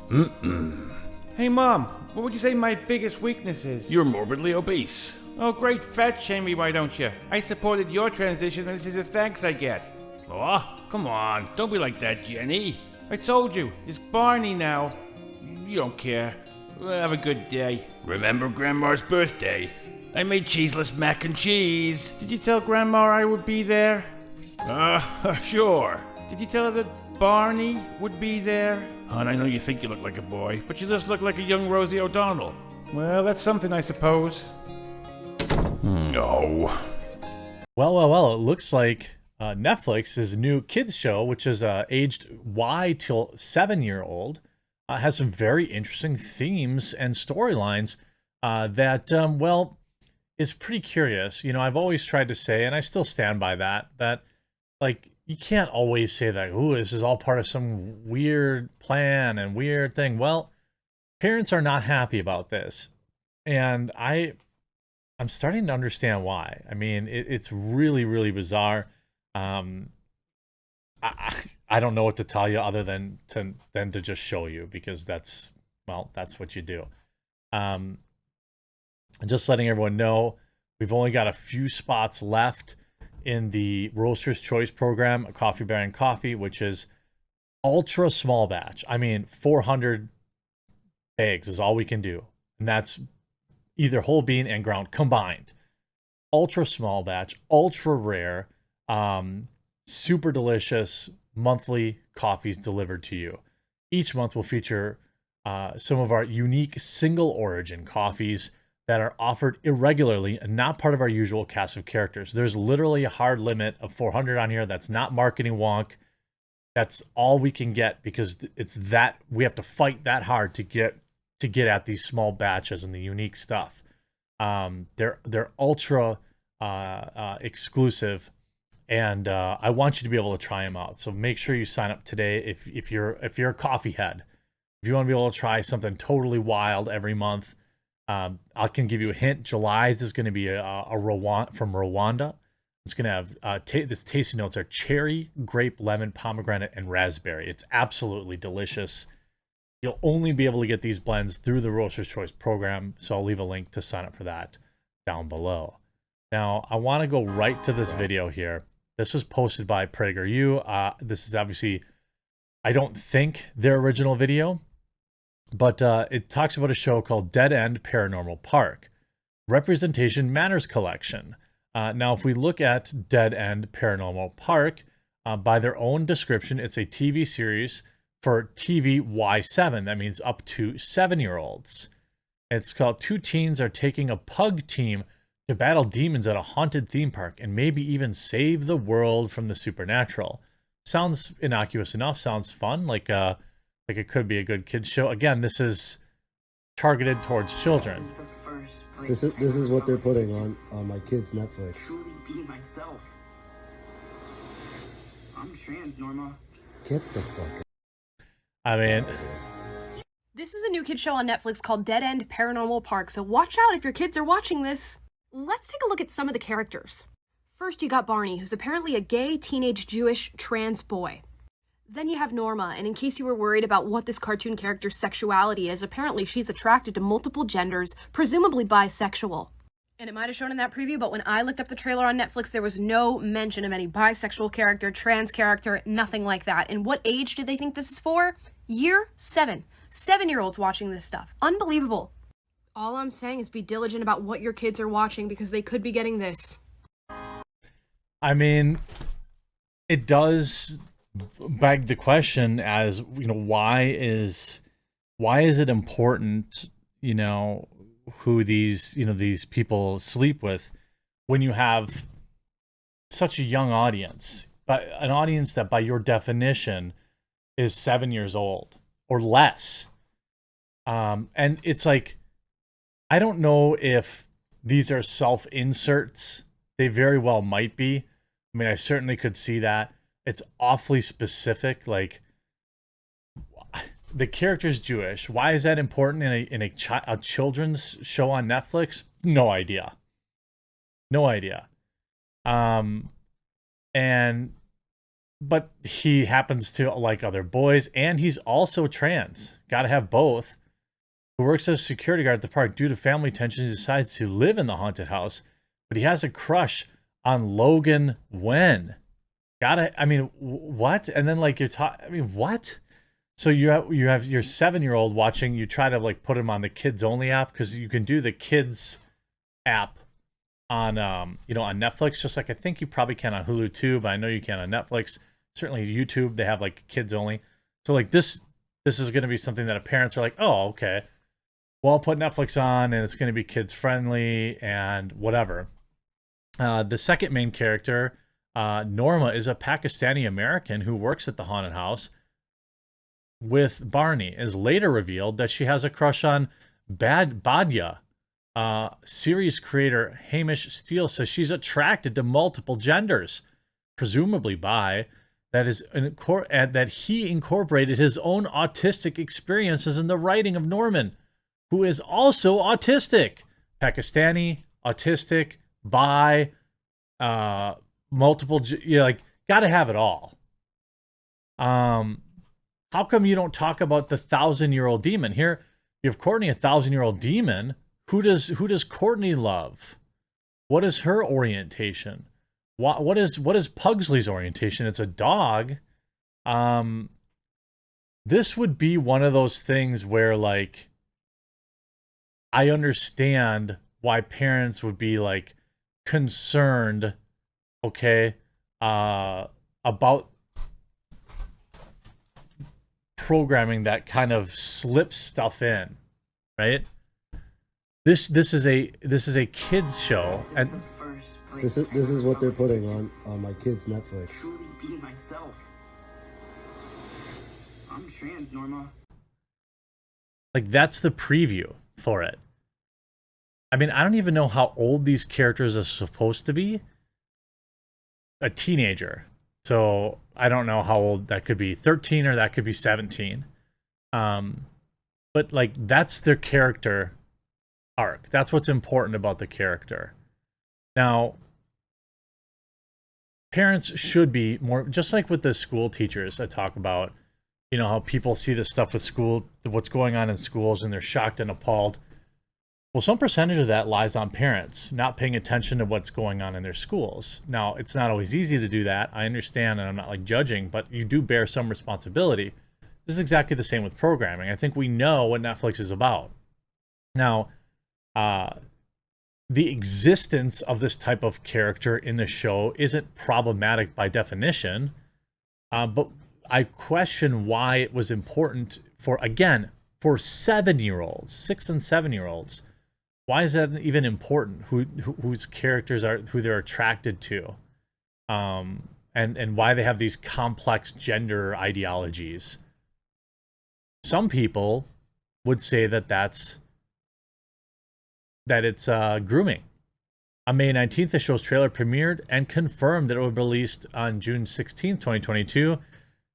Hey, Mom, what would you say my biggest weakness is? You're morbidly obese. Oh, great, fat shame me, why don't you? I supported your transition, and this is the thanks I get. Oh, come on. Don't be like that, Jenny. I told you, it's Barney now. You don't care. Well, have a good day. Remember Grandma's birthday? I made cheeseless mac and cheese. Did you tell Grandma I would be there? Sure. Did you tell her that Barney would be there? Hon, I know you think you look like a boy, but you just look like a young Rosie O'Donnell. Well, that's something, I suppose. No. Well, it looks like Netflix's new kids show, which is aged Y till 7-year-old, has some very interesting themes and storylines that, well, is pretty curious. You know, I've always tried to say, and I still stand by that, like, you can't always say that, ooh, this is all part of some weird plan and weird thing. Well, parents are not happy about this. And I'm starting to understand why. I mean, it's really, really bizarre. I don't know what to tell you other than to just show you, because that's what you do. And just letting everyone know, we've only got a few spots left in the Roaster's Choice program, Coffee Baron Coffee, which is ultra small batch. I mean, 400 bags is all we can do. And that's either whole bean and ground combined. Ultra small batch, ultra rare, super delicious monthly coffees delivered to you. Each month will feature some of our unique single origin coffees that are offered irregularly and not part of our usual cast of characters. There's literally a hard limit of 400 on here. That's not marketing wonk. That's all we can get, because it's that we have to fight that hard to get at these small batches and the unique stuff. They're ultra exclusive, and I want you to be able to try them out. So make sure you sign up today if you're a coffee head. If you want to be able to try something totally wild every month. I can give you a hint. July's is going to be a from Rwanda. It's going to have this tasty notes are cherry, grape, lemon, pomegranate, and raspberry. It's absolutely delicious. You'll only be able to get these blends through the Roaster's Choice program, so I'll leave a link to sign up for that down below. Now, I want to go right to this video here. This was posted by PragerU. This is obviously, I don't think their original video, but it talks about a show called Dead End Paranormal Park, Representation Matters Collection. Now, if we look at Dead End Paranormal Park, by their own description, it's a TV series for TV Y7. That means up to 7-year-olds. It's called Two Teens Are Taking a Pug Team to Battle Demons at a Haunted Theme Park and maybe even save the world from the supernatural. Sounds innocuous enough. Sounds fun. Like it could be a good kids show. Again, this is targeted towards children. This is what they're putting on my kids' Netflix. Truly be myself. I'm trans, Norma. Get the fuck out. I mean, this is a new kid show on Netflix called Dead End Paranormal Park, so watch out if your kids are watching this. Let's take a look at some of the characters. First, you got Barney, who's apparently a gay, teenage, Jewish, trans boy. Then you have Norma, and in case you were worried about what this cartoon character's sexuality is, apparently she's attracted to multiple genders, presumably bisexual. And it might have shown in that preview, but when I looked up the trailer on Netflix, there was no mention of any bisexual character, trans character, nothing like that. And what age do they think this is for? Year 7. 7-year-olds watching this stuff. Unbelievable. All I'm saying is be diligent about what your kids are watching, because they could be getting this. I mean, it does beg the question, as you know, why is it important, you know, who these people sleep with, when you have such a young audience, but an audience that by your definition is 7 years old or less. And it's like, I don't know if these are self-inserts. They very well might be. I mean, I certainly could see that. It's awfully specific. Like, the character's Jewish. Why is that important in a children's show on Netflix? No idea. No idea. And but he happens to like other boys, and he's also trans. Got to have both. Who works as a security guard at the park. Due to family tensions, he decides to live in the haunted house, but he has a crush on Logan Wen. I mean, what? And then like you're talking, I mean, what? So you have your 7-year-old watching. You try to like put him on the kids only app, because you can do the kids app on you know, on Netflix, just like I think you probably can on Hulu too, but I know you can on Netflix. Certainly YouTube, they have like kids only. So like this is going to be something that parents are like, oh, okay, well, I'll put Netflix on and it's going to be kids friendly and whatever. The second main character, Norma, is a Pakistani American who works at the haunted house with Barney. It is later revealed that she has a crush on Badya. Series creator Hamish Steele says she's attracted to multiple genders, presumably bi. That he incorporated his own autistic experiences in the writing of Norman, who is also autistic. Pakistani, autistic, bi, multiple, like, gotta have it all. How come you don't talk about the 1,000-year-old demon? Here, you have Courtney, a 1,000-year-old demon. Who does Courtney love? What is her orientation? What is Pugsley's orientation? It's a dog. This would be one of those things where, like, I understand why parents would be like concerned, okay, about programming that kind of slips stuff in, right? This is a kids show, and This is what they're putting on my kids' Netflix. Truly be myself. I'm trans, Norma. like that's the preview for it. I mean, I don't even know how old these characters are supposed to be. A teenager. So I don't know how old that could be, 13 or that could be 17. But like that's their character arc. That's what's important about the character. Now, parents should be more, just like with the school teachers I talk about, you know, how people see this stuff with school, what's going on in schools, and they're shocked and appalled. Well, some percentage of that lies on parents not paying attention to what's going on in their schools. Now, it's not always easy to do that. I understand, and I'm not like judging, but you do bear some responsibility. This is exactly the same with programming. I think we know what Netflix is about. Now, the existence of this type of character in the show isn't problematic by definition, but I question why it was important for 7-year-olds, 6 and 7-year-olds. Why is that even important? Whose characters are, who they're attracted to, and why they have these complex gender ideologies. Some people would say that it's grooming. On May 19th, the show's trailer premiered and confirmed that it would be released on June 16th, 2022.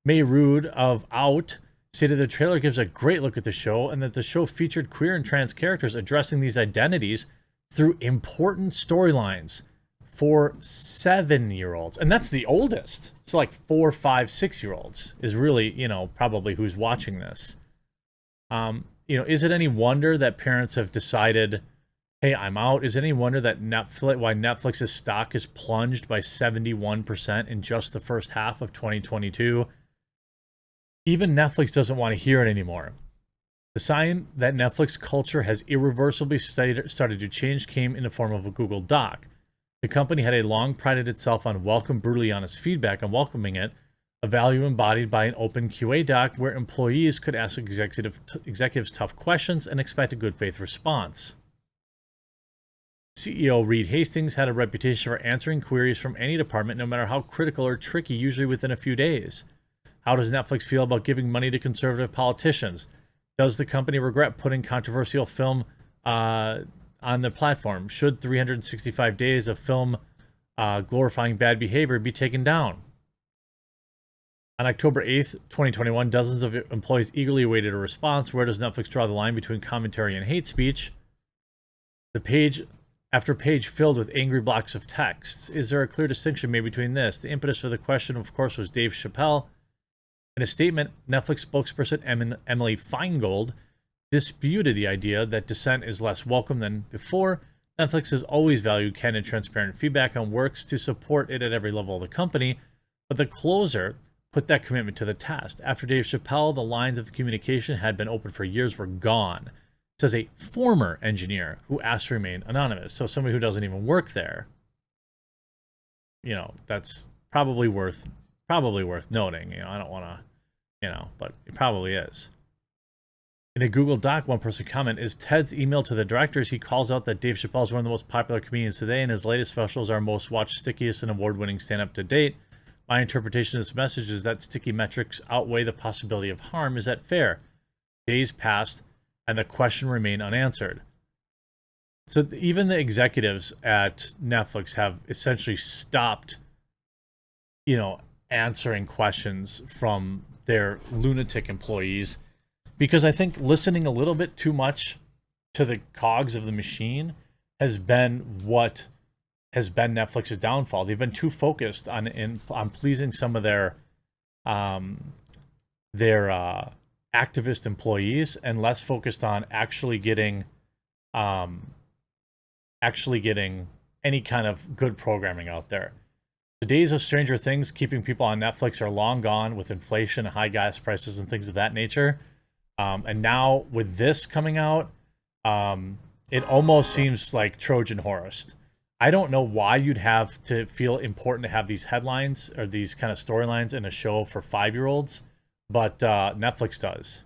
May Rude of Out stated the trailer gives a great look at the show and that the show featured queer and trans characters addressing these identities through important storylines for 7-year-olds. And that's the oldest. So like 4, 5, 6-year-olds is really, you know, probably who's watching this. You know, is it any wonder that parents have decided, hey, I'm out? Is it any wonder that why Netflix's stock is plunged by 71% in just the first half of 2022? Even Netflix doesn't want to hear it anymore. The sign that Netflix culture has irreversibly started to change came in the form of a Google Doc. The company had long prided itself on welcome brutally honest feedback and welcoming it, a value embodied by an open QA doc where employees could ask executives tough questions and expect a good faith response. CEO Reed Hastings had a reputation for answering queries from any department, no matter how critical or tricky, usually within a few days. How does Netflix feel about giving money to conservative politicians? Does the company regret putting controversial film on the platform? Should 365 days of film glorifying bad behavior be taken down? On October 8th, 2021, dozens of employees eagerly awaited a response. Where does Netflix draw the line between commentary and hate speech? The page After a page filled with angry blocks of texts, is there a clear distinction made between this? The impetus for the question, of course, was Dave Chappelle. In a statement, Netflix spokesperson Emily Feingold disputed the idea that dissent is less welcome than before. Netflix has always valued candid and transparent feedback and works to support it at every level of the company, but the closer put that commitment to the test. After Dave Chappelle, the lines of the communication had been open for years were gone, says a former engineer who asked to remain anonymous. So somebody who doesn't even work there. You know, that's probably worth noting. You know, I don't want to, you know, but it probably is. In a Google Doc, one person commented, is Ted's email to the directors. He calls out that Dave Chappelle is one of the most popular comedians today, and his latest specials are most watched, stickiest, and award-winning stand-up to date. My interpretation of this message is that sticky metrics outweigh the possibility of harm. Is that fair? Days passed, and the question remained unanswered. So even the executives at Netflix have essentially stopped, you know, answering questions from their lunatic employees, because I think listening a little bit too much to the cogs of the machine has been what has been Netflix's downfall. They've been too focused on pleasing some of their activist employees and less focused on actually getting any kind of good programming out there. The days of Stranger Things keeping people on Netflix are long gone with inflation, high gas prices, and things of that nature. And now with this coming out, it almost seems like Trojan horse. I don't know why you'd have to feel important to have these headlines or these kind of storylines in a show for 5-year-olds, but Netflix does.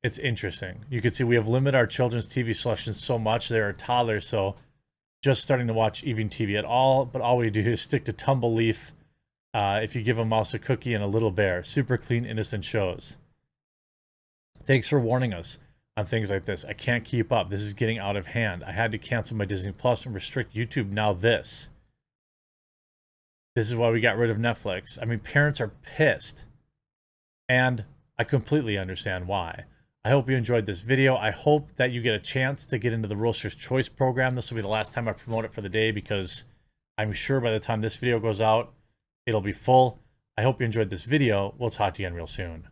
It's interesting. You can see we have limited our children's TV selections so much. They are toddlers, so just starting to watch even TV at all, but all we do is stick to Tumble Leaf. If you give a mouse a cookie and a little bear. Super clean, innocent shows. Thanks for warning us on things like this. I can't keep up. This is getting out of hand. I had to cancel my Disney Plus and restrict YouTube. Now this. This is why we got rid of Netflix. I mean, parents are pissed. And I completely understand why. I hope you enjoyed this video. I hope that you get a chance to get into the Roaster's Choice program. This will be the last time I promote it for the day, because I'm sure by the time this video goes out, it'll be full. I hope you enjoyed this video. We'll talk to you again real soon.